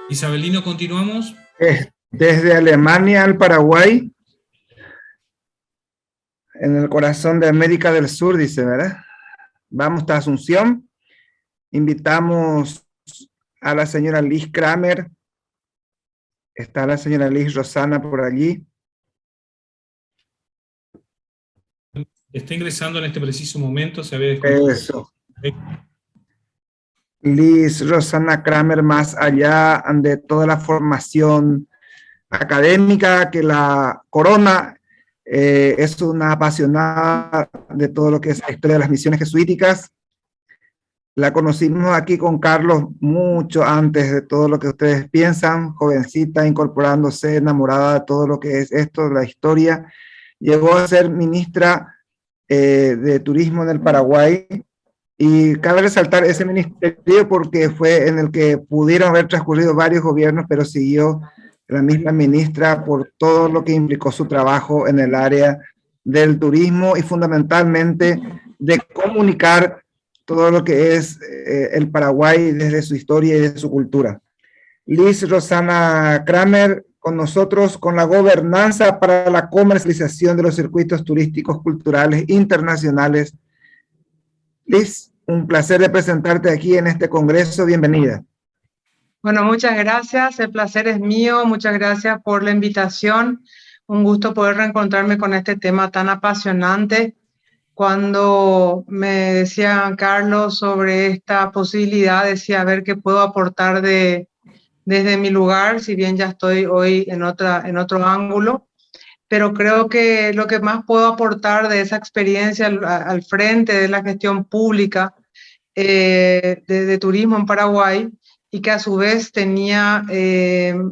Isabelino, continuamos. Desde Alemania al Paraguay, en el corazón de América del Sur, dice, ¿verdad? Vamos hasta Asunción. Invitamos a la señora Liz Kramer. Está la señora Liz Rosana por allí. Está ingresando en este preciso momento, se había desconectado. Eso. Liz Rosana Kramer, más allá de toda la formación académica que la corona, es una apasionada de todo lo que es la historia de las misiones jesuíticas. La conocimos aquí con Carlos mucho antes de todo lo que ustedes piensan, jovencita, incorporándose, enamorada de todo lo que es esto, la historia. Llegó a ser ministra de Turismo en el Paraguay, y cabe resaltar ese ministerio porque fue en el que pudieron haber transcurrido varios gobiernos, pero siguió la misma ministra por todo lo que implicó su trabajo en el área del turismo y fundamentalmente de comunicar todo lo que es el Paraguay desde su historia y de su cultura. Liz Rosana Kramer con nosotros con la gobernanza para la comercialización de los circuitos turísticos culturales internacionales. Liz, un placer de presentarte aquí en este congreso. Bienvenida. Bueno, muchas gracias. El placer es mío. Muchas gracias por la invitación. Un gusto poder reencontrarme con este tema tan apasionante. Cuando me decía Carlos sobre esta posibilidad, decía a ver qué puedo aportar desde mi lugar, si bien ya estoy hoy en otro ángulo. Pero creo que lo que más puedo aportar de esa experiencia al frente de la gestión pública de turismo en Paraguay, y que a su vez tenía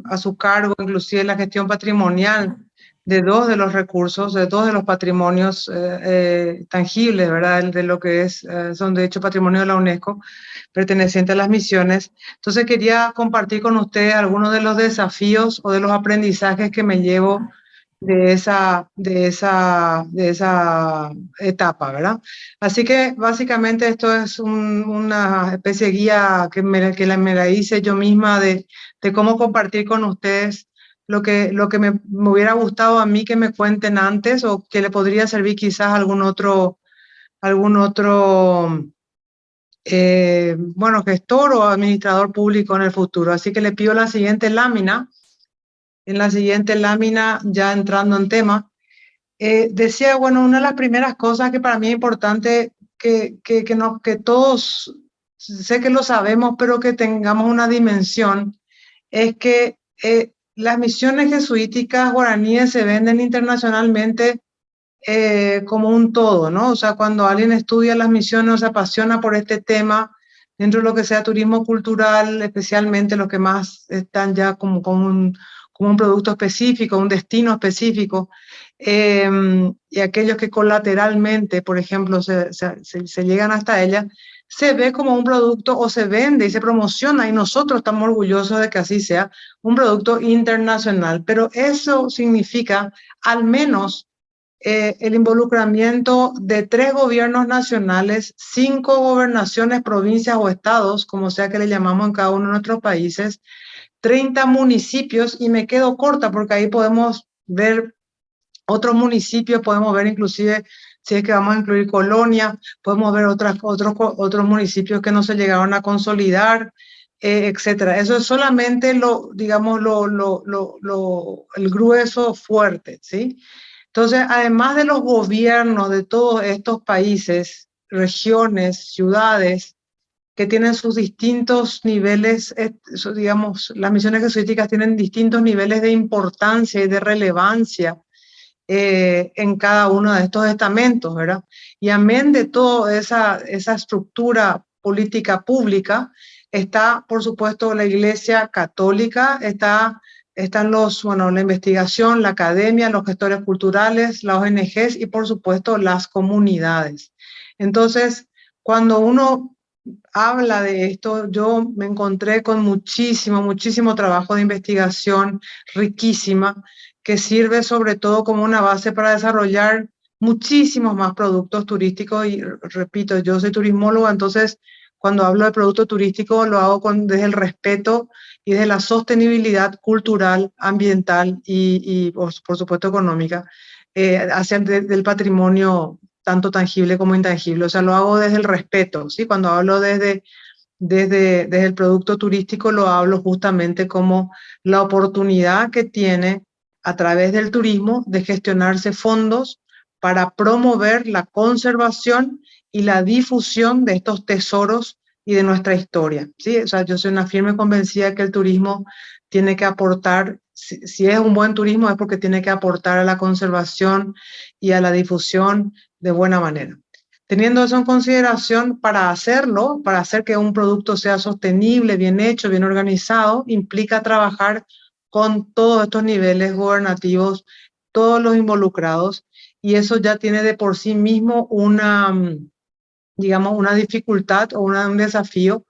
a su cargo inclusive la gestión patrimonial de dos de los recursos, de dos de los patrimonios tangibles, ¿verdad? De lo que son de hecho patrimonio de la UNESCO, perteneciente a las misiones. Entonces quería compartir con ustedes algunos de los desafíos o de los aprendizajes que me llevo de esa etapa, ¿verdad? Así que básicamente esto es una especie de guía que me la hice yo misma de cómo compartir con ustedes lo que me hubiera gustado a mí que me cuenten antes, o que le podría servir quizás a algún otro bueno, gestor o administrador público en el futuro. Así que le pido la siguiente lámina. En la siguiente lámina, ya entrando en tema, decía, bueno, una de las primeras cosas que para mí es importante que todos, sé que lo sabemos, pero que tengamos una dimensión, es que las misiones jesuíticas guaraníes se venden internacionalmente como un todo, ¿no? O sea, cuando alguien estudia las misiones o se apasiona por este tema, dentro de lo que sea turismo cultural, especialmente los que más están ya como un producto específico, un destino específico, y aquellos que colateralmente, por ejemplo, se llegan hasta ella, se ve como un producto, o se vende y se promociona, y nosotros estamos orgullosos de que así sea, un producto internacional. Pero eso significa al menos el involucramiento de 3 gobiernos nacionales, 5 gobernaciones, provincias o estados, como sea que le llamamos en cada uno de nuestros países, 30 municipios, y me quedo corta porque ahí podemos ver otros municipios, podemos ver inclusive, si es que vamos a incluir Colonia, podemos ver otros municipios que no se llegaron a consolidar, etcétera. Eso es solamente digamos, el grueso fuerte, ¿sí? Entonces, además de los gobiernos de todos estos países, regiones, ciudades, que tienen sus distintos niveles, digamos, las misiones jesuíticas tienen distintos niveles de importancia y de relevancia en cada uno de estos estamentos, ¿verdad? Y amén de toda esa estructura política pública, está, por supuesto, la Iglesia Católica, están la investigación, la academia, los gestores culturales, las ONGs y, por supuesto, las comunidades. Entonces, cuando uno habla de esto, yo me encontré con muchísimo trabajo de investigación riquísima, que sirve sobre todo como una base para desarrollar muchísimos más productos turísticos. Y repito, yo soy turismóloga, entonces cuando hablo de producto turístico, lo hago desde el respeto y desde la sostenibilidad cultural, ambiental y por supuesto, económica, hacia del patrimonio tanto tangible como intangible. O sea, lo hago desde el respeto, ¿sí? Cuando hablo desde el producto turístico, lo hablo justamente como la oportunidad que tiene a través del turismo de gestionarse fondos para promover la conservación y la difusión de estos tesoros y de nuestra historia, ¿sí? O sea, yo soy una firme convencida que el turismo tiene que aportar, si es un buen turismo, es porque tiene que aportar a la conservación y a la difusión de buena manera. Teniendo eso en consideración, para hacerlo, para hacer que un producto sea sostenible, bien hecho, bien organizado, implica trabajar con todos estos niveles gubernativos, todos los involucrados, y eso ya tiene de por sí mismo digamos, una dificultad o un desafío,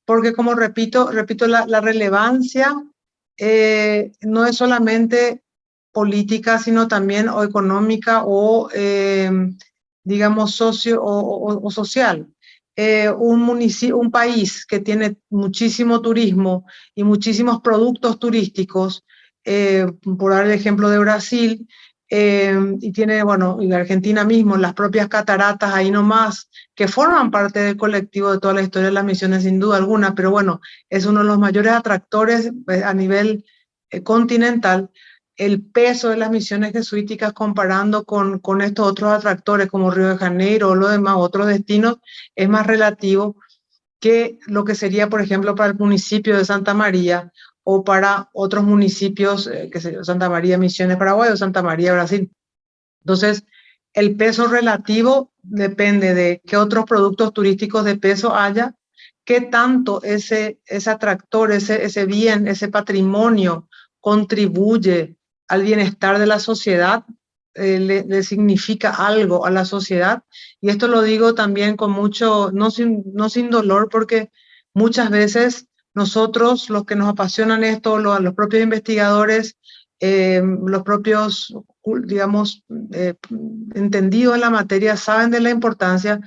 porque como repito, la relevancia no es solamente política, sino también o económica o, digamos, o social. Un país que tiene muchísimo turismo y muchísimos productos turísticos, por dar el ejemplo de Brasil, y tiene, bueno, y Argentina mismo, las propias cataratas ahí nomás, que forman parte del colectivo de toda la historia de las misiones sin duda alguna, pero bueno, es uno de los mayores atractores a nivel continental. El peso de las misiones jesuíticas comparando con estos otros atractores como Río de Janeiro o los demás otros destinos es más relativo que lo que sería, por ejemplo, para el municipio de Santa María o para otros municipios, que sé yo, Santa María Misiones Paraguay o Santa María Brasil. Entonces, el peso relativo depende de qué otros productos turísticos de peso haya, qué tanto ese atractor, ese bien, ese patrimonio contribuye al bienestar de la sociedad, le significa algo a la sociedad. Y esto lo digo también con mucho, no sin dolor, porque muchas veces nosotros, los que nos apasionan esto, los propios investigadores, los propios, digamos, entendidos en la materia, saben de la importancia,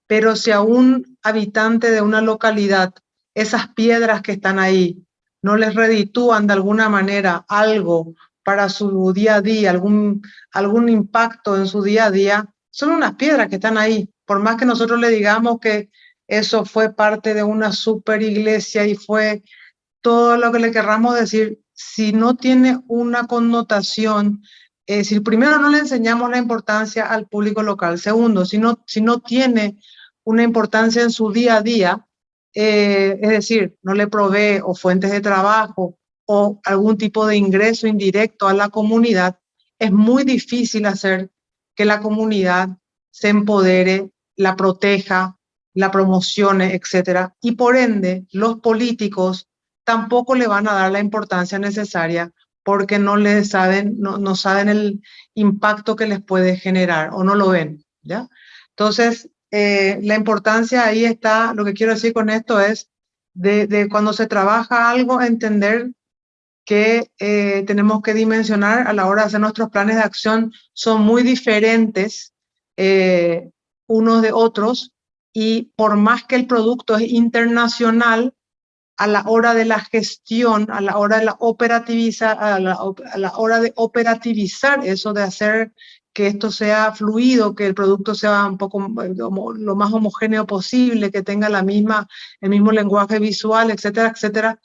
pero si a un habitante de una localidad, esas piedras que están ahí, no les reditúan de alguna manera algo para su día a día, algún impacto en su día a día, son unas piedras que están ahí. Por más que nosotros le digamos que eso fue parte de una super iglesia y fue todo lo que le querramos decir, si no tiene una connotación, si primero no le enseñamos la importancia al público local, segundo, si no tiene una importancia en su día a día, es decir, no le provee o fuentes de trabajo o algún tipo de ingreso indirecto a la comunidad, es muy difícil hacer que la comunidad se empodere, la proteja, la promocione, etcétera. Y por ende, los políticos tampoco le van a dar la importancia necesaria porque no saben el impacto que les puede generar o no lo ven, ¿ya? Entonces, la importancia ahí está, lo que quiero decir con esto es de cuando se trabaja algo, entender que tenemos que dimensionar a la hora de hacer nuestros planes de acción, son muy diferentes unos de otros, y por más que el producto es internacional, a la hora de la gestión, a la hora de la operativizar, a la hora de operativizar eso, de hacer que esto sea fluido, que el producto sea un poco lo más homogéneo posible, que tenga el mismo lenguaje visual, etcétera, etcétera,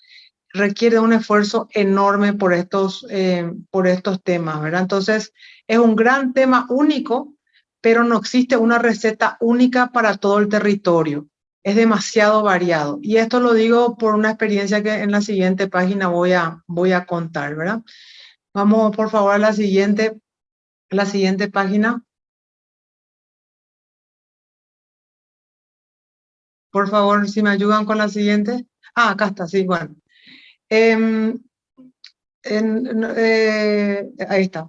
requiere un esfuerzo enorme por estos temas, ¿verdad? Entonces, es un gran tema único, pero no existe una receta única para todo el territorio. Es demasiado variado. Y esto lo digo por una experiencia que en la siguiente página voy a contar, ¿verdad? Vamos, por favor, a la siguiente página. Por favor, si me ayudan con la siguiente. Ah, acá está, sí, bueno. Ahí está.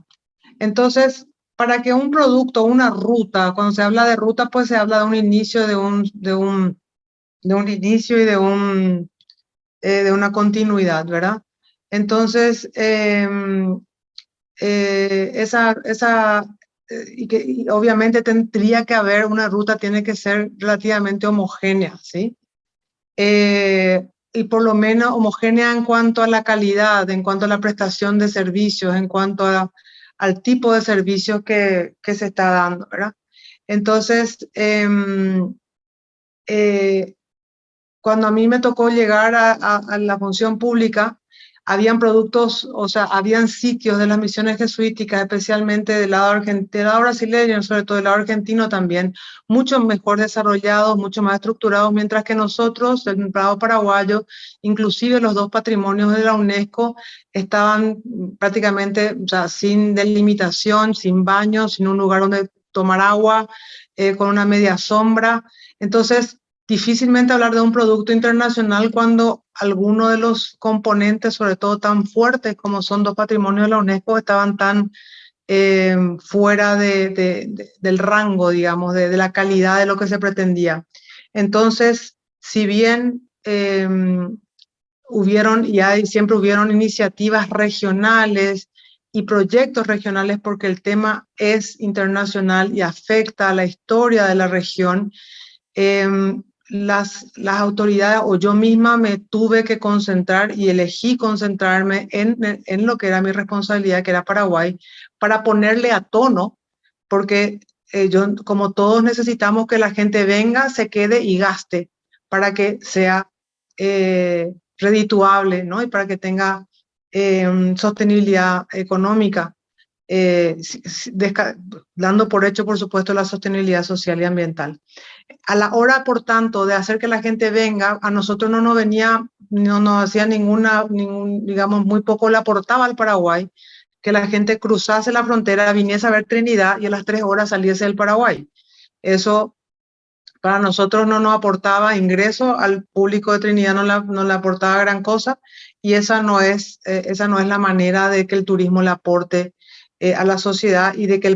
Entonces, para que un producto, una ruta, cuando se habla de ruta, pues se habla de un inicio, de un inicio y de una continuidad, ¿verdad? Entonces, y obviamente tendría que haber una ruta, tiene que ser relativamente homogénea, ¿sí? y por lo menos homogénea en cuanto a la calidad, en cuanto a la prestación de servicios, en cuanto al tipo de servicios que se está dando, ¿verdad? Entonces, cuando a mí me tocó llegar a la función pública, habían productos, o sea, habían sitios de las misiones jesuíticas, especialmente del lado brasileño, sobre todo del lado argentino también, mucho mejor desarrollados, mucho más estructurados, mientras que nosotros, el lado paraguayo, inclusive los dos patrimonios de la UNESCO, estaban prácticamente, o sea, sin delimitación, sin baños, sin un lugar donde tomar agua, con una media sombra. Entonces, difícilmente hablar de un producto internacional cuando algunos de los componentes, sobre todo tan fuertes como son dos patrimonios de la UNESCO, estaban tan fuera del rango, digamos, de la calidad de lo que se pretendía. Entonces, si bien hubieron y siempre hubieron iniciativas regionales y proyectos regionales porque el tema es internacional y afecta a la historia de la región, las autoridades o yo misma me tuve que concentrar y elegí concentrarme en lo que era mi responsabilidad, que era Paraguay, para ponerle a tono, porque como todos necesitamos que la gente venga, se quede y gaste para que sea redituable, ¿no? Y para que tenga sostenibilidad económica. Dando por hecho, por supuesto, la sostenibilidad social y ambiental. A la hora, por tanto, de hacer que la gente venga, a nosotros no nos venía, no nos hacía digamos, muy poco le aportaba al Paraguay que la gente cruzase la frontera, viniese a ver Trinidad y a las 3 horas saliese del Paraguay. Eso para nosotros no nos aportaba ingreso, al público de Trinidad no le aportaba gran cosa, y esa no es la manera de que el turismo le aporte a la sociedad y de que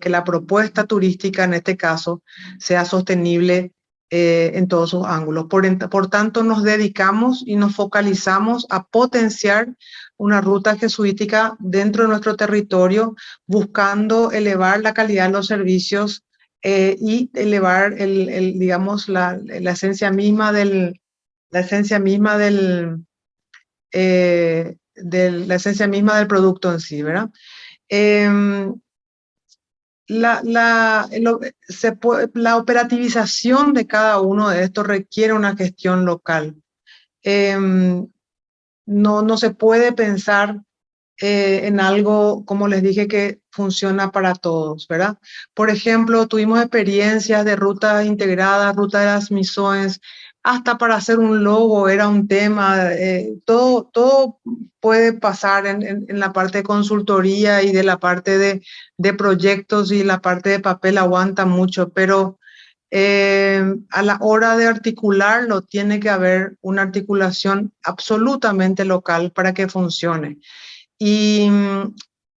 la propuesta turística, en este caso, sea sostenible en todos sus ángulos. Por tanto, nos dedicamos y nos focalizamos a potenciar una ruta jesuítica dentro de nuestro territorio, buscando elevar la calidad de los servicios y elevar digamos, la esencia misma del producto en sí, ¿verdad? La operativización de cada uno de estos requiere una gestión local. No se puede pensar en algo, como les dije, que funciona para todos, ¿verdad? Por ejemplo, tuvimos experiencias de rutas integradas, ruta de las misiones, hasta para hacer un logo era un tema, todo puede pasar en la parte de consultoría y de la parte de proyectos, y la parte de papel aguanta mucho, pero a la hora de articularlo tiene que haber una articulación absolutamente local para que funcione. Y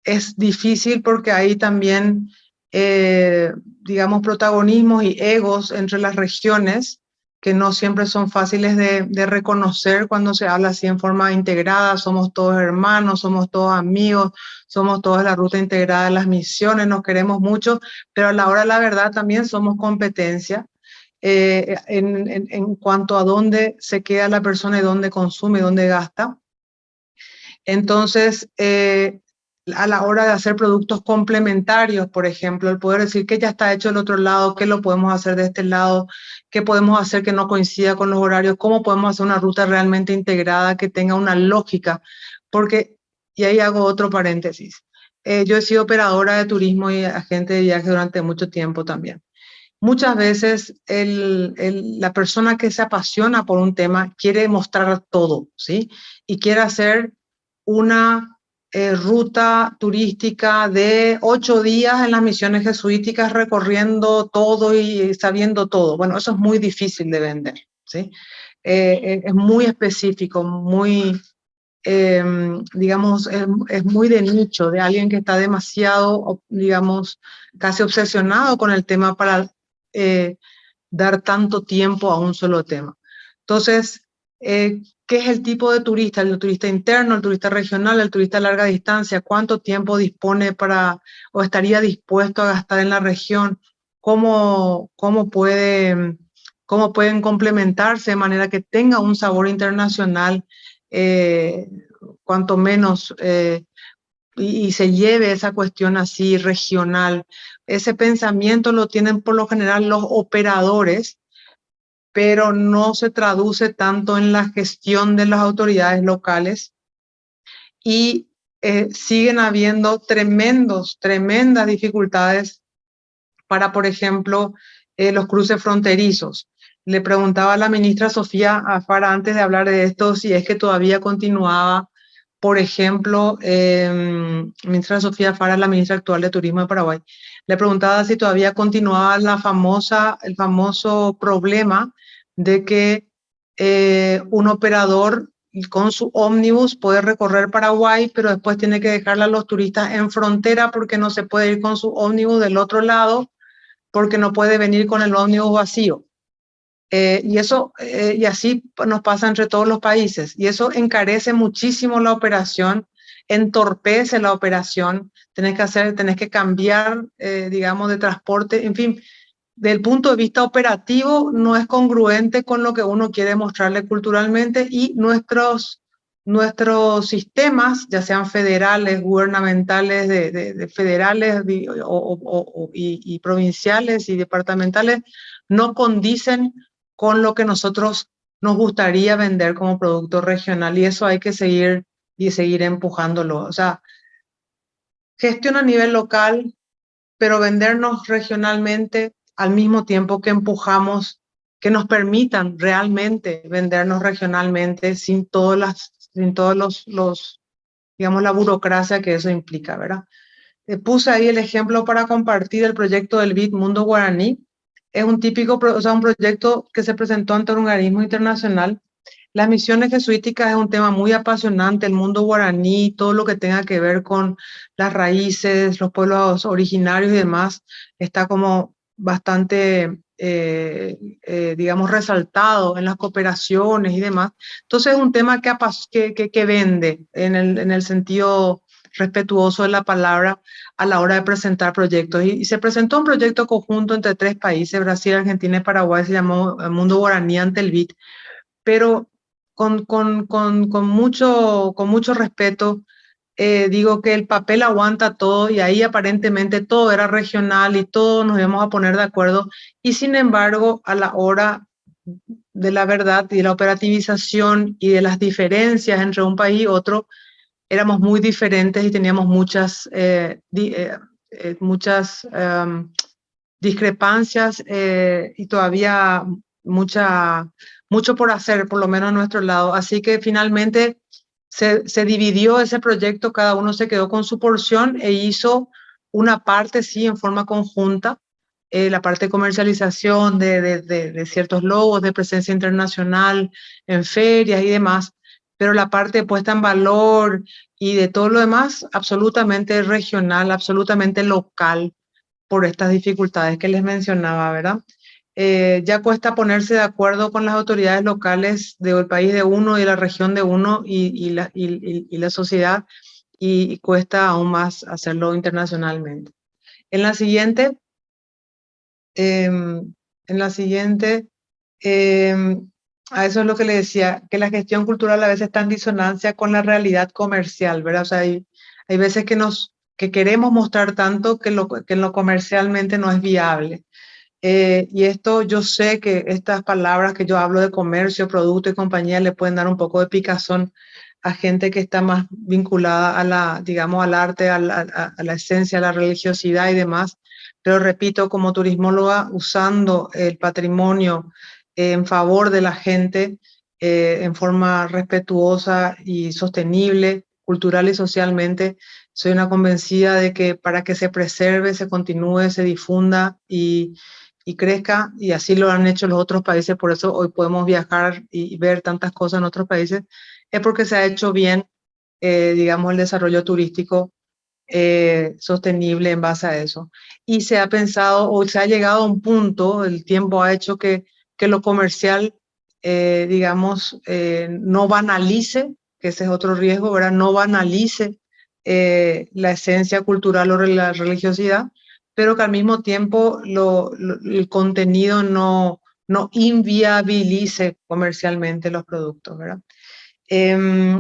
es difícil porque hay también, digamos, protagonismos y egos entre las regiones que no siempre son fáciles de reconocer cuando se habla así en forma integrada. Somos todos hermanos, somos todos amigos, somos todos la ruta integrada de las misiones, nos queremos mucho, pero a la hora de la verdad también somos competencia en cuanto a dónde se queda la persona y dónde consume y dónde gasta. Entonces, a la hora de hacer productos complementarios, por ejemplo, el poder decir que ya está hecho del otro lado, qué lo podemos hacer de este lado, qué podemos hacer que no coincida con los horarios, cómo podemos hacer una ruta realmente integrada que tenga una lógica, porque, y ahí hago otro paréntesis, yo he sido operadora de turismo y agente de viaje durante mucho tiempo también. Muchas veces la persona que se apasiona por un tema quiere mostrar todo, ¿sí? Y quiere hacer una ruta turística de 8 días en las misiones jesuíticas, recorriendo todo y sabiendo todo. Bueno, eso es muy difícil de vender, ¿sí? Es muy específico, muy, digamos, es muy de nicho, de alguien que está demasiado, digamos, casi obsesionado con el tema para dar tanto tiempo a un solo tema. Entonces, ¿qué es el tipo de turista? ¿El turista interno, el turista regional, el turista a larga distancia? ¿Cuánto tiempo dispone o estaría dispuesto a gastar en la región? ¿Cómo puede cómo pueden complementarse de manera que tenga un sabor internacional, cuanto menos, y se lleve esa cuestión así regional. Ese pensamiento lo tienen por lo general los operadores, pero no se traduce tanto en la gestión de las autoridades locales, y siguen habiendo tremendas dificultades para, por ejemplo, los cruces fronterizos. Le preguntaba a la ministra Sofía Fara antes de hablar de esto si es que todavía continuaba, por ejemplo, ministra Sofía Fara es la ministra actual de Turismo de Paraguay. Le preguntaba si todavía continuaba el famoso problema de que un operador con su ómnibus puede recorrer Paraguay, pero después tiene que dejarle a los turistas en frontera porque no se puede ir con su ómnibus del otro lado, porque no puede venir con el ómnibus vacío. Y así nos pasa entre todos los países. Y eso encarece muchísimo la operación, entorpece la operación. Tenés que cambiar, digamos, de transporte. En fin, del punto de vista operativo, no es congruente con lo que uno quiere mostrarle culturalmente, y nuestros sistemas, ya sean federales, gubernamentales, de federales y provinciales y departamentales, no condicen con lo que nosotros nos gustaría vender como producto regional, y eso hay que seguir empujándolo. O sea, gestión a nivel local, pero vendernos regionalmente al mismo tiempo que empujamos que nos permitan realmente vendernos regionalmente sin todos los, digamos, la burocracia que eso implica, ¿verdad? Puse ahí el ejemplo para compartir el proyecto del BID Mundo Guaraní. Es un un proyecto que se presentó ante un organismo internacional. Las misiones jesuíticas es un tema muy apasionante, el mundo guaraní, todo lo que tenga que ver con las raíces, los pueblos originarios y demás, está como bastante, digamos, resaltado en las cooperaciones y demás. Entonces es un tema que vende en el sentido respetuoso de la palabra a la hora de presentar proyectos. Y se presentó un proyecto conjunto entre 3 países, Brasil, Argentina y Paraguay, se llamó Mundo Guaraní ante el BID, pero con mucho respeto, digo que el papel aguanta todo, y ahí aparentemente todo era regional y todos nos íbamos a poner de acuerdo, y sin embargo a la hora de la verdad y de la operativización y de las diferencias entre un país y otro, éramos muy diferentes y teníamos muchas discrepancias, y todavía mucho por hacer, por lo menos a nuestro lado. Así que finalmente se dividió ese proyecto, cada uno se quedó con su porción e hizo una parte, sí, en forma conjunta, la parte de comercialización de ciertos logos, de presencia internacional en ferias y demás, pero la parte de puesta en valor y de todo lo demás, absolutamente regional, absolutamente local, por estas dificultades que les mencionaba, ¿verdad? Ya cuesta ponerse de acuerdo con las autoridades locales del país de uno y de la región de uno y la sociedad, y cuesta aún más hacerlo internacionalmente. En la siguiente, a eso es lo que le decía, que la gestión cultural a veces está en disonancia con la realidad comercial, ¿verdad? O sea, hay veces que queremos mostrar tanto que lo comercialmente no es viable. Y esto, yo sé que estas palabras que yo hablo de comercio, producto y compañía le pueden dar un poco de picazón a gente que está más vinculada digamos, al arte, a la esencia, a la religiosidad y demás. Pero repito, como turismóloga, usando el patrimonio en favor de la gente, en forma respetuosa y sostenible, cultural y socialmente, soy una convencida de que para que se preserve, se continúe, se difunda y crezca, y así lo han hecho los otros países, por eso hoy podemos viajar y ver tantas cosas en otros países, es porque se ha hecho bien, digamos, el desarrollo turístico sostenible en base a eso. Y se ha pensado, o se ha llegado a un punto, el tiempo ha hecho que lo comercial, digamos, no banalice, que ese es otro riesgo, ¿verdad? No banalice la esencia cultural o la religiosidad, pero que al mismo tiempo el contenido no no inviabilice comercialmente los productos, ¿verdad?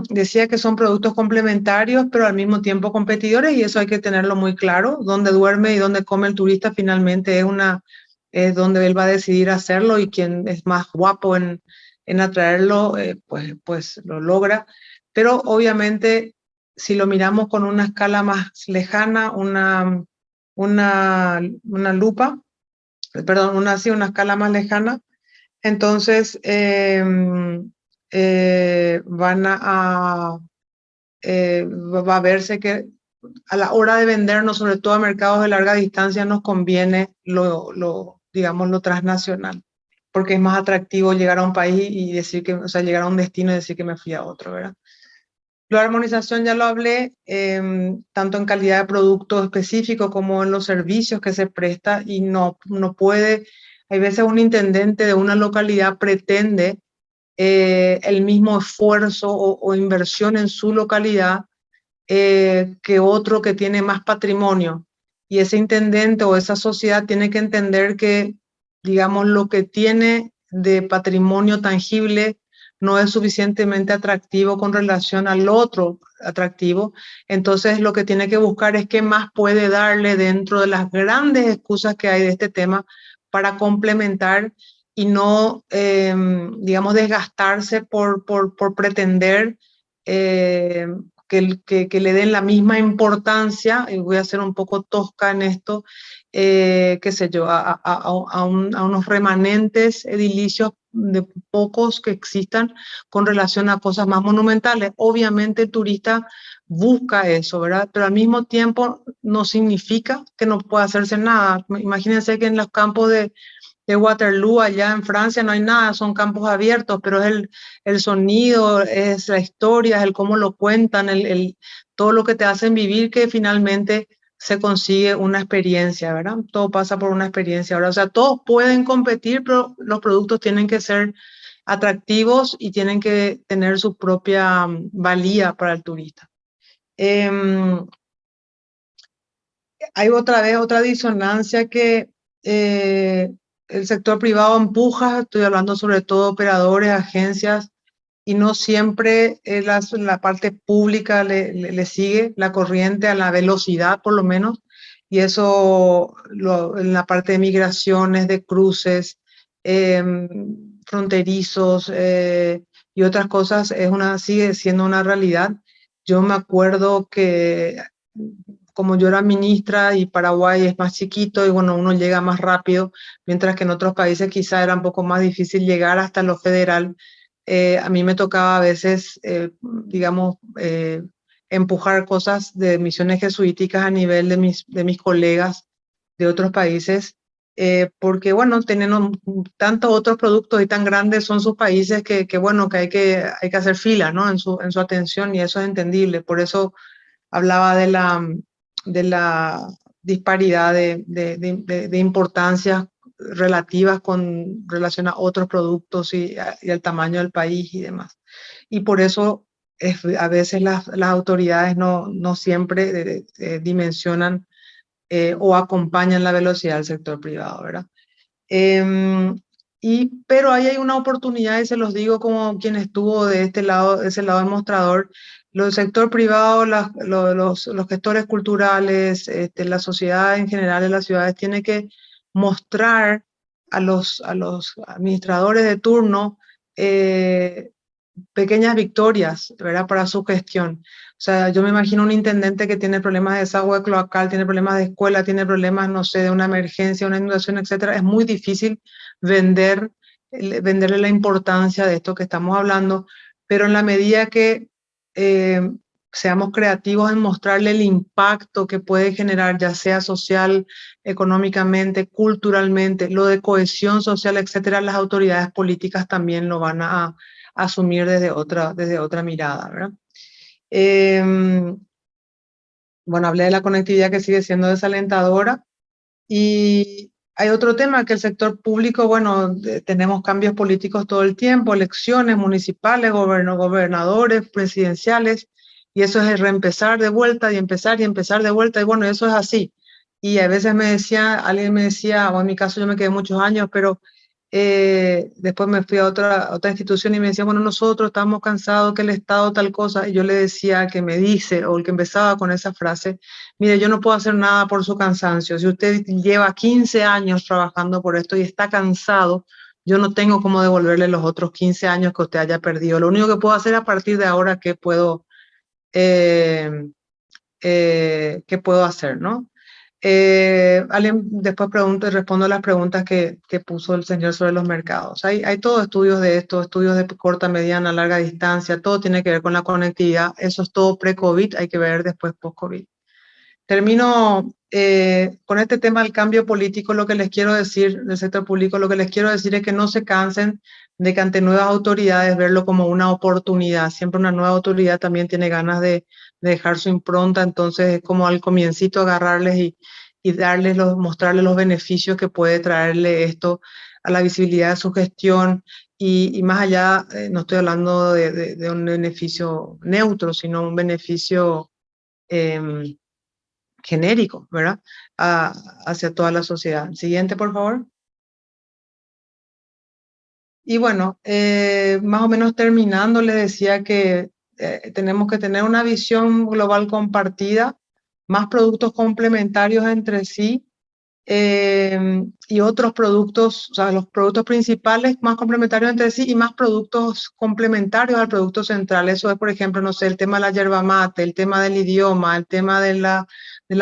Decía que son productos complementarios, pero al mismo tiempo competidores, y eso hay que tenerlo muy claro. Dónde duerme y dónde come el turista finalmente es donde él va a decidir hacerlo, y quien es más guapo en atraerlo, pues lo logra. Pero obviamente, si lo miramos con una escala más lejana, una lupa, perdón, una escala más lejana, entonces va a verse que a la hora de vendernos, sobre todo a mercados de larga distancia, nos conviene digamos, lo transnacional, porque es más atractivo llegar a un país y decir que, o sea, llegar a un destino y decir que me fui a otro, ¿verdad? La armonización ya lo hablé, tanto en calidad de producto específico como en los servicios que se presta, y no puede, hay veces un intendente de una localidad pretende el mismo esfuerzo o inversión en su localidad que otro que tiene más patrimonio. Y ese intendente o esa sociedad tiene que entender que, digamos, lo que tiene de patrimonio tangible no es suficientemente atractivo con relación al otro atractivo. Entonces lo que tiene que buscar es qué más puede darle dentro de las grandes excusas que hay de este tema para complementar y no, digamos, desgastarse por pretender que le den la misma importancia, y voy a ser un poco tosca en esto, qué sé yo, a unos remanentes edilicios de pocos que existan con relación a cosas más monumentales. Obviamente el turista busca eso, ¿verdad? Pero al mismo tiempo no significa que no pueda hacerse nada. Imagínense que en los campos de Waterloo, allá en Francia, no hay nada, son campos abiertos, pero es el sonido, es la historia, es el cómo lo cuentan, todo lo que te hacen vivir, que finalmente se consigue una experiencia, ¿verdad? Todo pasa por una experiencia, ¿verdad? O sea, todos pueden competir, pero los productos tienen que ser atractivos y tienen que tener su propia valía para el turista. Hay otra disonancia que el sector privado empuja, estoy hablando sobre todo operadores, agencias, y no siempre la parte pública le sigue la corriente a la velocidad, por lo menos, y eso en la parte de migraciones, de cruces, fronterizos y otras cosas, sigue siendo una realidad. Yo me acuerdo que como yo era ministra y Paraguay es más chiquito y bueno, uno llega más rápido, mientras que en otros países quizá era un poco más difícil llegar hasta lo federal. A mí me tocaba a veces, digamos, empujar cosas de misiones jesuíticas a nivel de mis colegas de otros países, porque bueno, teniendo tantos otros productos y tan grandes son sus países que bueno, que hay que hacer fila, ¿no? En su atención, y eso es entendible. Por eso hablaba de la disparidad de importancias relativas con relación a otros productos y al tamaño del país y demás. Y por eso a veces las autoridades no siempre dimensionan o acompañan la velocidad del sector privado, ¿verdad? Pero ahí hay una oportunidad, y se los digo como quien estuvo de ese lado del mostrador. El sector privado, los gestores culturales, la sociedad en general de las ciudades tiene que mostrar a los administradores de turno pequeñas victorias, ¿verdad? Para su gestión. O sea, yo me imagino un intendente que tiene problemas de desagüe cloacal, tiene problemas de escuela, tiene problemas, no sé, de una emergencia, una inundación, etcétera. Es muy difícil venderle la importancia de esto que estamos hablando, pero en la medida que seamos creativos en mostrarle el impacto que puede generar, ya sea social, económicamente, culturalmente, lo de cohesión social, etcétera, las autoridades políticas también lo van a asumir desde otra mirada, ¿verdad? Bueno, hablé de la conectividad que sigue siendo desalentadora, y hay otro tema, que el sector público, bueno, tenemos cambios políticos todo el tiempo, elecciones municipales, gobernadores, presidenciales, y eso es el reempezar de vuelta y empezar de vuelta, y bueno, eso es así. Y a veces alguien me decía, o en mi caso yo me quedé muchos años, pero Después me fui a otra institución y me decían, bueno, nosotros estamos cansados que el Estado tal cosa, y yo le decía que me dice, o el que empezaba con esa frase, mire, yo no puedo hacer nada por su cansancio. Si usted lleva 15 años trabajando por esto y está cansado, yo no tengo cómo devolverle los otros 15 años que usted haya perdido. Lo único que puedo hacer a partir de ahora, ¿qué puedo hacer, ¿no? Alguien después pregunta y respondo a las preguntas que puso el señor sobre los mercados. Hay todos estudios de esto, estudios de corta, mediana, larga distancia, todo tiene que ver con la conectividad. Eso es todo pre-COVID, hay que ver después post-COVID. Termino con este tema del cambio político. Lo que les quiero decir del sector público, lo que les quiero decir es que no se cansen de que ante nuevas autoridades verlo como una oportunidad. Siempre una nueva autoridad también tiene ganas de dejar su impronta, entonces es como al comiencito agarrarles y mostrarles los beneficios que puede traerle esto a la visibilidad de su gestión y más allá, no estoy hablando de un beneficio neutro, sino un beneficio genérico, ¿verdad? Hacia toda la sociedad. Siguiente, por favor. Y bueno, más o menos terminando, les decía que tenemos que tener una visión global compartida, más productos complementarios entre sí y otros productos, o sea, los productos principales más complementarios entre sí y más productos complementarios al producto central. Eso es, por ejemplo, no sé, el tema de la yerba mate, el tema del idioma, el tema de la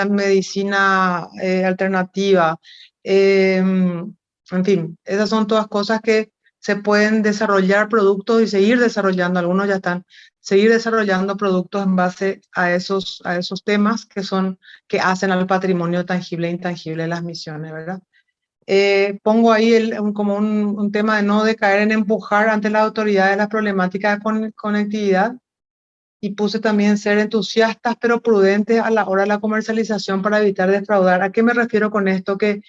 medicina alternativa. En fin, esas son todas cosas que se pueden desarrollar productos y seguir desarrollando, algunos ya están, seguir desarrollando productos en base a esos temas que hacen al patrimonio tangible e intangible de las misiones, ¿verdad? Pongo ahí como un tema de no decaer en empujar ante las autoridades las problemáticas de conectividad, y puse también ser entusiastas pero prudentes a la hora de la comercialización para evitar defraudar. ¿A qué me refiero con esto? Que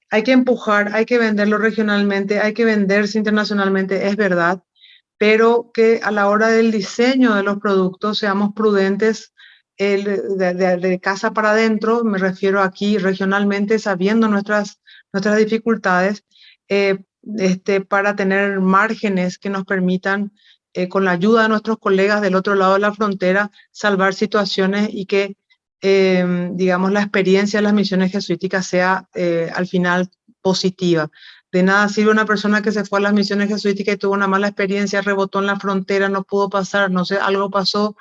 hay que empujar, hay que venderlo regionalmente, hay que venderse internacionalmente, es verdad, pero que a la hora del diseño de los productos seamos prudentes de casa para adentro, me refiero aquí regionalmente, sabiendo nuestras dificultades, para tener márgenes que nos permitan, con la ayuda de nuestros colegas del otro lado de la frontera, salvar situaciones y que digamos, la experiencia de las misiones jesuíticas sea al final positiva. De nada sirve una persona que se fue a las misiones jesuíticas y tuvo una mala experiencia, rebotó en la frontera, no pudo pasar, no sé, algo pasó.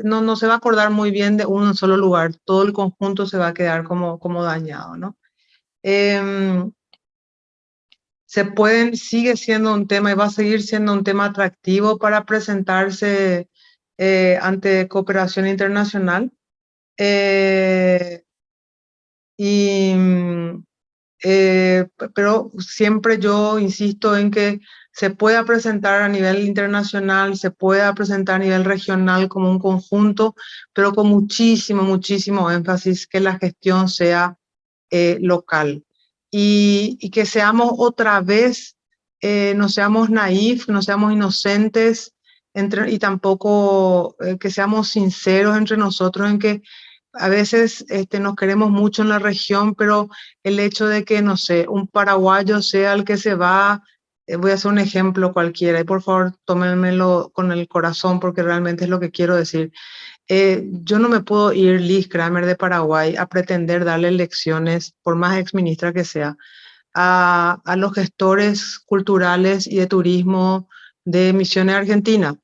No se va a acordar muy bien de un solo lugar, todo el conjunto se va a quedar como dañado, ¿no? Sigue siendo un tema y va a seguir siendo un tema atractivo para presentarse ante cooperación internacional. Pero siempre yo insisto en que se pueda presentar a nivel internacional, se pueda presentar a nivel regional como un conjunto, pero con muchísimo énfasis que la gestión sea local y que seamos otra vez, no seamos naif, no seamos inocentes y tampoco que seamos sinceros entre nosotros en que a veces nos queremos mucho en la región, pero el hecho de que, no sé, un paraguayo sea el que se va, voy a hacer un ejemplo cualquiera, y por favor tómenmelo con el corazón porque realmente es lo que quiero decir. Yo no me puedo ir, Liz Kramer de Paraguay, a pretender darle lecciones, por más exministra que sea, a los gestores culturales y de turismo de Misiones Argentina.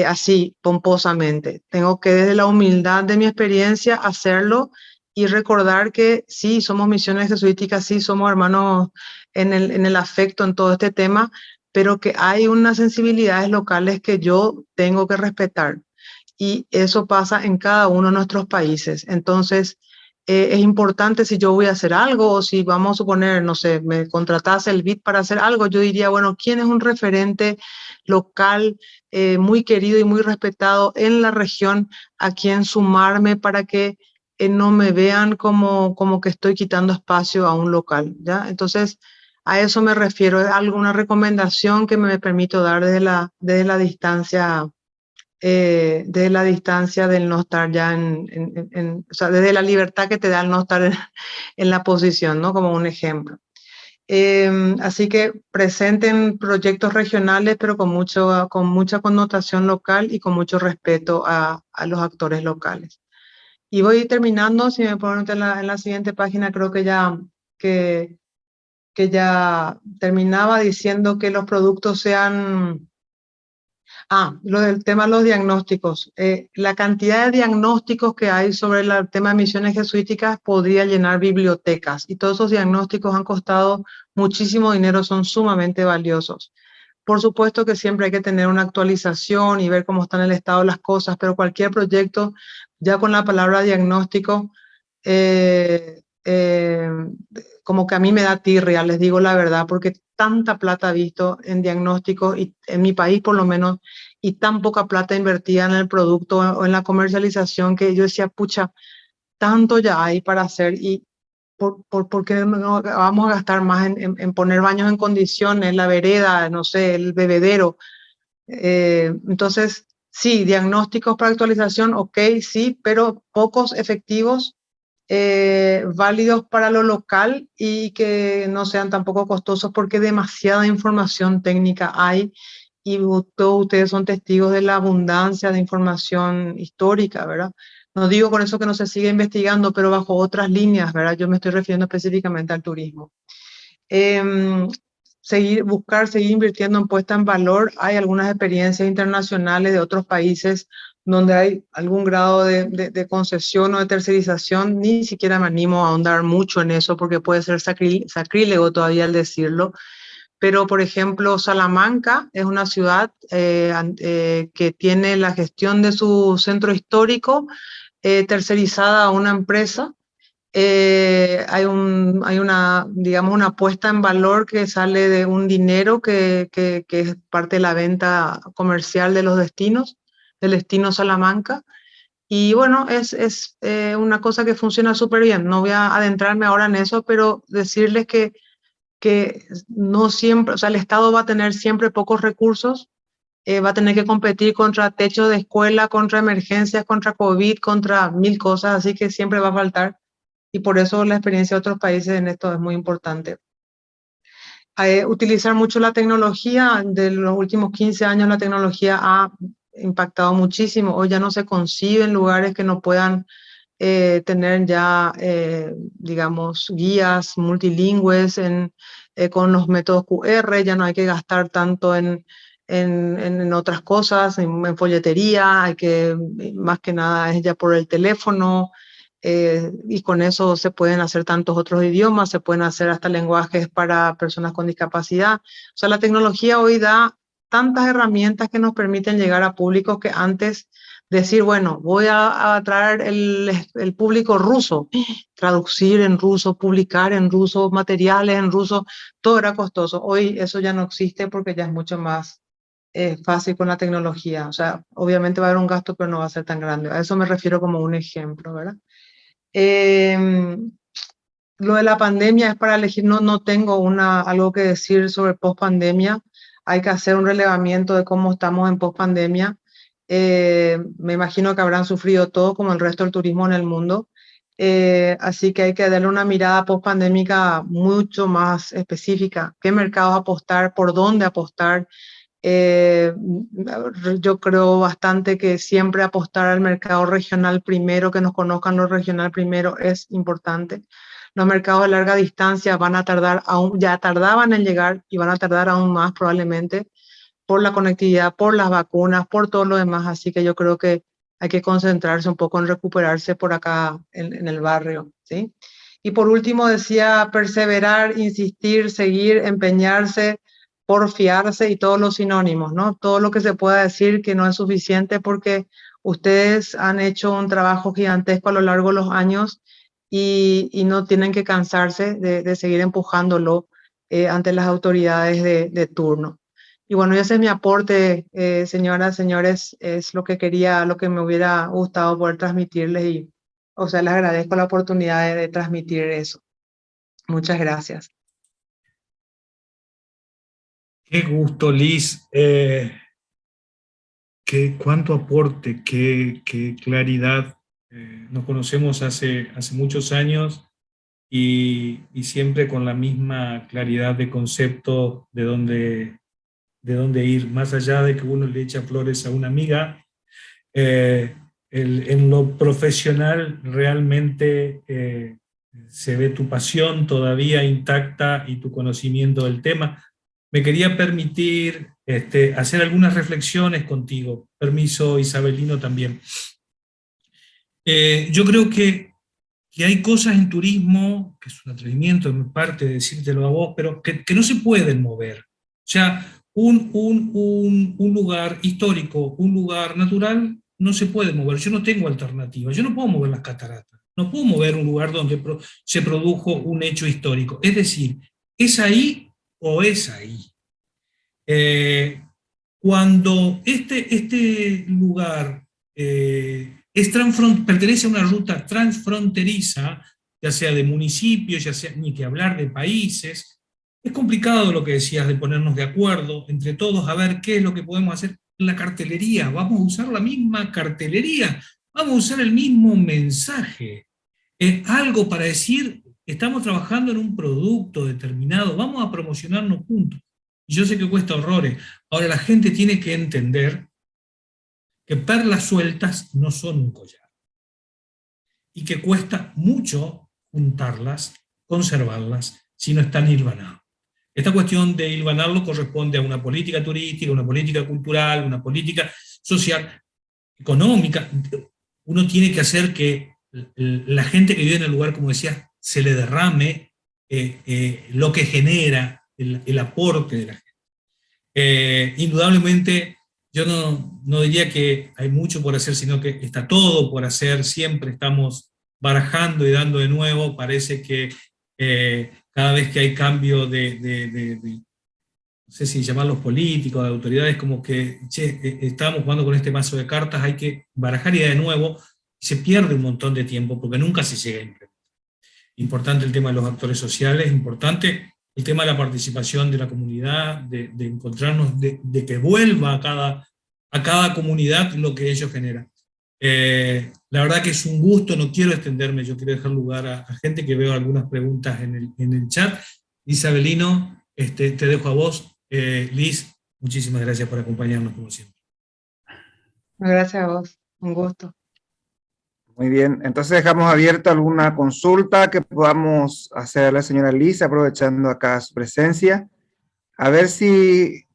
Así, pomposamente. Tengo que desde la humildad de mi experiencia hacerlo y recordar que sí, somos misiones jesuíticas, sí, somos hermanos en el afecto en todo este tema, pero que hay unas sensibilidades locales que yo tengo que respetar. Y eso pasa en cada uno de nuestros países. Entonces, es importante si yo voy a hacer algo o si vamos a suponer, no sé, me contratase el BID para hacer algo, yo diría, bueno, ¿quién es un referente local muy querido y muy respetado en la región a quien sumarme para que no me vean como que estoy quitando espacio a un local, ¿ya? Entonces, a eso me refiero, es alguna recomendación que me permito dar desde la distancia. Desde la distancia del no estar ya o sea, desde la libertad que te da el no estar en la posición, ¿no? Como un ejemplo. Así que presenten proyectos regionales, pero con mucha connotación local y con mucho respeto a los actores locales. Y voy terminando, si me ponen en la siguiente página, creo que ya terminaba diciendo que los productos sean... lo del tema de los diagnósticos. La cantidad de diagnósticos que hay sobre el tema de misiones jesuíticas podría llenar bibliotecas, y todos esos diagnósticos han costado muchísimo dinero, son sumamente valiosos. Por supuesto que siempre hay que tener una actualización y ver cómo está en el estado las cosas, pero cualquier proyecto, ya con la palabra diagnóstico, como que a mí me da tirria, les digo la verdad, porque tanta plata he visto en diagnósticos, y en mi país por lo menos, y tan poca plata invertida en el producto o en la comercialización, que yo decía, pucha, tanto ya hay para hacer, y ¿por qué no vamos a gastar más en poner baños en condiciones, la vereda, no sé, el bebedero? Entonces, sí, diagnósticos para actualización, ok, sí, pero pocos efectivos, válidos para lo local, y que no sean tampoco costosos, porque demasiada información técnica hay, y todos ustedes son testigos de la abundancia de información histórica, ¿verdad? No digo con eso que no se siga investigando, pero bajo otras líneas, ¿verdad? Yo me estoy refiriendo específicamente al turismo. Seguir invirtiendo en puesta en valor. Hay algunas experiencias internacionales de otros países donde hay algún grado de concesión o de tercerización. Ni siquiera me animo a ahondar mucho en eso, porque puede ser sacrílego todavía al decirlo. Pero, por ejemplo, Salamanca es una ciudad que tiene la gestión de su centro histórico tercerizada a una empresa. Hay una, digamos, una puesta en valor que sale de un dinero que es parte de la venta comercial de los destinos, del destino Salamanca. Y bueno, es una cosa que funciona súper bien. No voy a adentrarme ahora en eso, pero decirles que no siempre, o sea, el Estado va a tener siempre pocos recursos, va a tener que competir contra techos de escuela, contra emergencias, contra COVID, contra mil cosas, así que siempre va a faltar. Y por eso la experiencia de otros países en esto es muy importante. Utilizar mucho la tecnología. De los últimos 15 años la tecnología ha impactado muchísimo. Hoy ya no se conciben lugares que no puedan tener ya, digamos, guías multilingües con los métodos QR. Ya no hay que gastar tanto en otras cosas, en folletería. Más que nada es ya por el teléfono. Y con eso se pueden hacer tantos otros idiomas, se pueden hacer hasta lenguajes para personas con discapacidad. O sea, la tecnología hoy da tantas herramientas que nos permiten llegar a públicos que antes decir, bueno, voy a atraer el público ruso, traducir en ruso, publicar en ruso, materiales en ruso, todo era costoso. Hoy eso ya no existe, porque ya es mucho más fácil con la tecnología. O sea, obviamente va a haber un gasto, pero no va a ser tan grande. A eso me refiero como un ejemplo, ¿verdad? Lo de la pandemia es para elegir. No tengo algo que decir sobre post-pandemia. Hay que hacer un relevamiento de cómo estamos en post-pandemia. Me imagino que habrán sufrido todo, como el resto del turismo en el mundo. Así que hay que darle una mirada post-pandémica mucho más específica. ¿Qué mercados apostar? ¿Por dónde apostar? Yo creo bastante que siempre apostar al mercado regional primero, que nos conozcan lo regional primero, es importante. Los mercados de larga distancia van a tardar ya tardaban en llegar, y van a tardar aún más probablemente, por la conectividad, por las vacunas, por todo lo demás. Así que yo creo que hay que concentrarse un poco en recuperarse por acá en el barrio, ¿sí? Y por último decía perseverar, insistir, seguir, empeñarse, porfiarse y todos los sinónimos, ¿no? Todo lo que se pueda decir que no es suficiente, porque ustedes han hecho un trabajo gigantesco a lo largo de los años, y no tienen que cansarse de seguir empujándolo ante las autoridades de turno. Y bueno, ese es mi aporte, señoras, señores, es lo que quería, lo que me hubiera gustado poder transmitirles, y, o sea, les agradezco la oportunidad de transmitir eso. Muchas gracias. Qué gusto, Liz. Cuánto aporte, qué claridad. Nos conocemos hace muchos años y siempre con la misma claridad de concepto de dónde ir, más allá de que uno le echa flores a una amiga. En lo profesional realmente se ve tu pasión todavía intacta y tu conocimiento del tema. Me quería permitir hacer algunas reflexiones contigo. Permiso, Isabelino, también. Yo creo que hay cosas en turismo, que es un atrevimiento de mi parte decírtelo a vos, pero que no se pueden mover. O sea, un lugar histórico, un lugar natural, no se puede mover. Yo no tengo alternativa. Yo no puedo mover las cataratas. No puedo mover un lugar donde se produjo un hecho histórico. Es decir, ¿es ahí o es ahí? Cuando este lugar pertenece a una ruta transfronteriza, ya sea de municipios, ya sea ni que hablar de países, es complicado lo que decías de ponernos de acuerdo entre todos a ver qué es lo que podemos hacer en la cartelería. Vamos a usar la misma cartelería, vamos a usar el mismo mensaje. Algo para decir, estamos trabajando en un producto determinado, vamos a promocionarnos juntos. Yo sé que cuesta horrores. Ahora la gente tiene que entender que perlas sueltas no son un collar y que cuesta mucho juntarlas, conservarlas, si no están hilvanadas. Esta cuestión de hilvanarlo corresponde a una política turística, una política cultural, una política social, económica. Uno tiene que hacer que la gente que vive en el lugar, como decías, se le derrame lo que genera el aporte de la gente. Indudablemente, yo no diría que hay mucho por hacer, sino que está todo por hacer, siempre estamos barajando y dando de nuevo. Parece que cada vez que hay cambio no sé si llamarlos políticos, de autoridades, como que estamos jugando con este mazo de cartas, hay que barajar y de nuevo, y se pierde un montón de tiempo porque nunca se llega a implementar. Importante el tema de los actores sociales, importante el tema de la participación de la comunidad, de encontrarnos, de que vuelva a cada comunidad lo que ellos generan. La verdad que es un gusto, no quiero extenderme, yo quiero dejar lugar a gente que veo algunas preguntas en el chat. Isabelino, te dejo a vos. Liz, muchísimas gracias por acompañarnos como siempre. Gracias a vos, un gusto. Muy bien, entonces dejamos abierta alguna consulta que podamos hacer a la señora Liz, aprovechando acá su presencia. A ver si,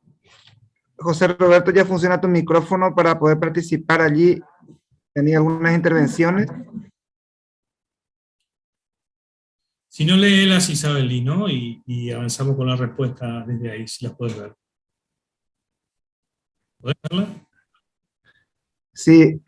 José Roberto, ya funciona tu micrófono para poder participar allí. ¿Tenía algunas intervenciones? Si no, léelas, Isabelino, y avanzamos con la respuesta desde ahí, si las puedes ver. ¿Puedes verla? Sí,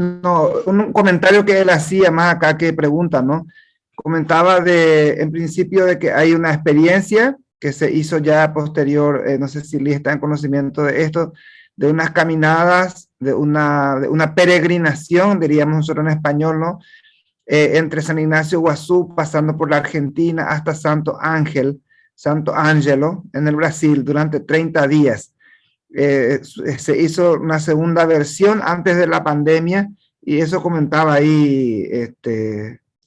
no, un comentario que él hacía más acá que pregunta, ¿no? Comentaba en principio de que hay una experiencia que se hizo ya posterior, no sé si Liz está en conocimiento de esto, de unas caminadas, de una peregrinación, diríamos nosotros en español, ¿no? Entre San Ignacio Guazú, pasando por la Argentina hasta Santo Ángelo, en el Brasil, durante 30 días. Se hizo una segunda versión antes de la pandemia y eso comentaba ahí,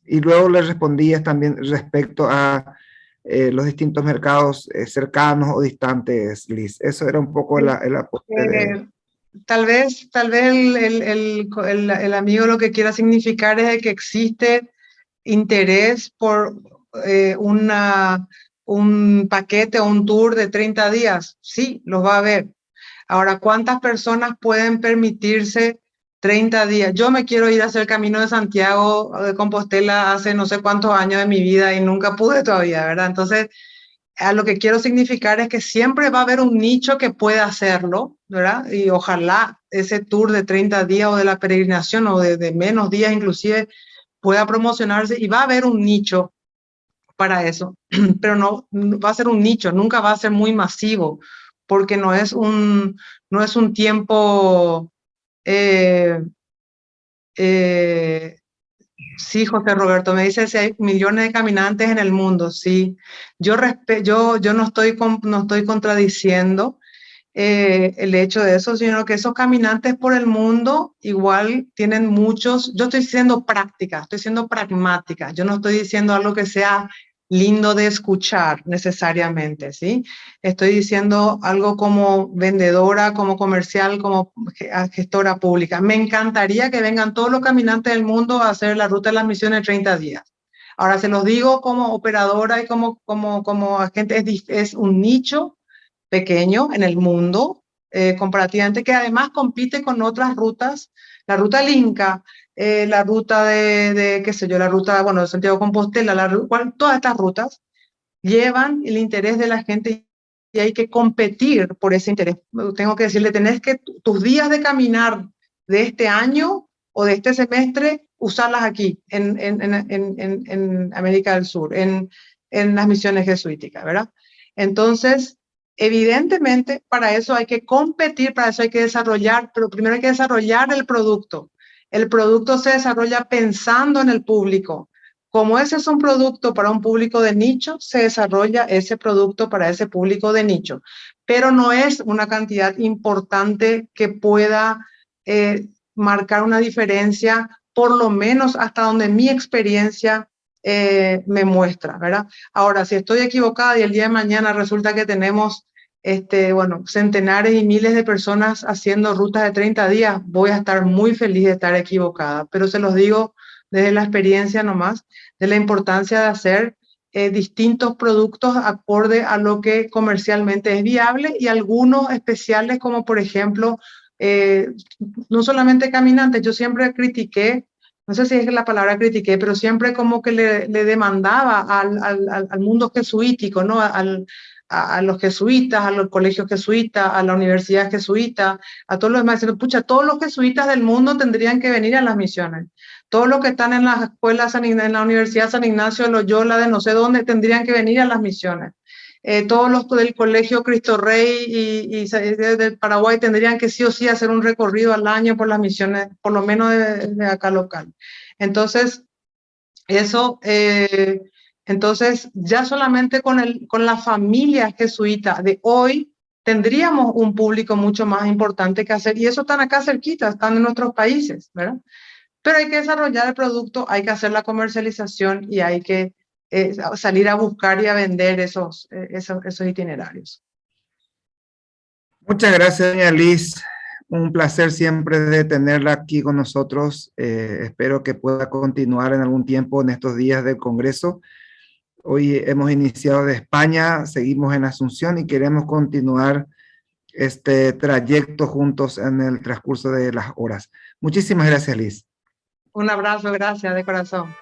y luego le respondías también respecto a los distintos mercados cercanos o distantes, Liz. Eso era un poco el aporte de... Tal vez el amigo lo que quiera significar es de que existe interés por un paquete o un tour de 30 días. Sí, los va a haber. Ahora, ¿cuántas personas pueden permitirse 30 días? Yo me quiero ir a hacer el Camino de Santiago de Compostela hace no sé cuántos años de mi vida y nunca pude todavía, ¿verdad? Entonces, a lo que quiero significar es que siempre va a haber un nicho que pueda hacerlo, ¿verdad? Y ojalá ese tour de 30 días o de la peregrinación o de menos días inclusive pueda promocionarse y va a haber un nicho para eso, pero no va a ser un nicho, nunca va a ser muy masivo, porque no es un tiempo... sí, José Roberto, me dice si hay millones de caminantes en el mundo, sí. Yo no estoy contradiciendo el hecho de eso, sino que esos caminantes por el mundo igual tienen muchos, yo estoy siendo práctica, estoy siendo pragmática, yo no estoy diciendo algo que sea lindo de escuchar necesariamente, ¿sí? Estoy diciendo algo como vendedora, como comercial, como gestora pública. Me encantaría que vengan todos los caminantes del mundo a hacer la ruta de las misiones en 30 días. Ahora se los digo como operadora y como agente, es un nicho pequeño en el mundo, comparativamente, que además compite con otras rutas, la ruta del Inca, la ruta qué sé yo, la ruta, bueno, de Santiago de Compostela, todas estas rutas llevan el interés de la gente y hay que competir por ese interés. Tengo que decirle, tenés que tus días de caminar de este año o de este semestre, usarlas aquí, en América del Sur, en las misiones jesuíticas, ¿verdad? Entonces, evidentemente, para eso hay que competir, para eso hay que desarrollar, pero primero hay que desarrollar el producto. El producto se desarrolla pensando en el público. Como ese es un producto para un público de nicho, se desarrolla ese producto para ese público de nicho. Pero no es una cantidad importante que pueda marcar una diferencia, por lo menos hasta donde mi experiencia me muestra, ¿verdad? Ahora, si estoy equivocada y el día de mañana resulta que tenemos bueno, centenares y miles de personas haciendo rutas de 30 días, voy a estar muy feliz de estar equivocada, pero se los digo desde la experiencia nomás, de la importancia de hacer distintos productos acorde a lo que comercialmente es viable y algunos especiales como por ejemplo, no solamente caminantes, yo siempre critiqué, no sé si es la palabra critiqué, pero siempre como que le demandaba al mundo jesuítico, ¿no? A los jesuitas, a los colegios jesuitas, a la universidad jesuita, a todos los demás, diciendo, pucha, todos los jesuitas del mundo tendrían que venir a las misiones. Todos los que están en las escuelas, en la Universidad San Ignacio de Loyola, de no sé dónde, tendrían que venir a las misiones. Todos los del Colegio Cristo Rey y del Paraguay tendrían que sí o sí hacer un recorrido al año por las misiones, por lo menos de acá local. Entonces, eso, entonces ya solamente con la familia jesuita de hoy tendríamos un público mucho más importante que hacer, y eso están acá cerquita, están en nuestros países, ¿verdad? Pero hay que desarrollar el producto, hay que hacer la comercialización y hay que salir a buscar y a vender esos itinerarios. Muchas gracias, doña Liz. Un placer siempre de tenerla aquí con nosotros. Espero que pueda continuar en algún tiempo en estos días del Congreso. Hoy hemos iniciado de España, seguimos en Asunción y queremos continuar este trayecto juntos en el transcurso de las horas. Muchísimas gracias, Liz. Un abrazo, gracias de corazón.